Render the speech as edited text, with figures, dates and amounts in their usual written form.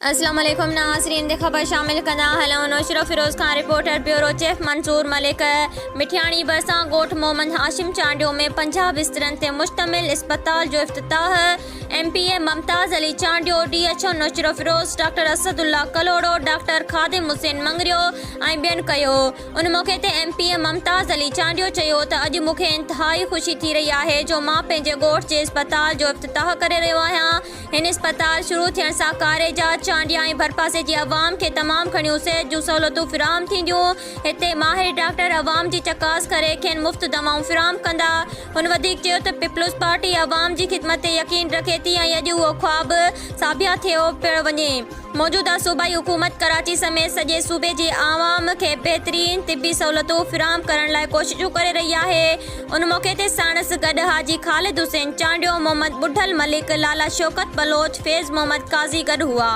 अस्सलाम वालेकुम नाज़रीन, ख़बर शामिल कंदा हलूं। Naushahro Feroze Khan, reporter bureau chief Mansoor Malik. Mithiani भरिसां ॻोठ मोहम्मद हाशिम चांडियो में 50 बिस्तरनि ते मुश्तमिल इस्पताल जो इफ्तिताह। MPA Mumtaz Ali Chandio, DHO Naushahro Feroze, doctor Asadullah Kalhoro, doctor Khadim Hussain Mangrio ऐं ॿियनि कयो। उन मौक़े ते MPA मुमताज़ अली चांडियो चयो त अॼु मूंखे इंतहाई ख़ुशी थी रही आहे जो मां पंहिंजे ॻोठ जे इस्पताल जो इफ्तिताह करे रहियो आहियां। हिन इस्पताल शुरू थियण सां कारेजा, चांडिया ऐं भरपासे जी अवाम खे तमामु घणियूं सेहत जूं सहूलियतूं फ़राहम थींदियूं। हिते माहिर डॉक्टर अवाम जी चकास करे खेनि मुफ़्त दवाऊं फ़राहम कंदा। हुन वधीक चयो त पीपल्स पार्टी अवाम जी ख़िदमत ते यकीन रखे थी ऐं अॼु उहो ख्वाब साबित थियो पियो वञे। मौजूदा सूबाई हुकूमत कराची समेत सॼे सूबे जी आवाम खे बहितरीन तिबी सहूलियतूं फ़राहम करण लाइ कोशिशूं करे रही आहे। उन मौक़े ते साणस गॾु हाजी ख़ालिद हुसैन चांडियो, मोहम्मद बुढ़ल मलिक, लाला शौकत बलोच, फैज़ मोहम्मद काज़ी गॾु हुआ।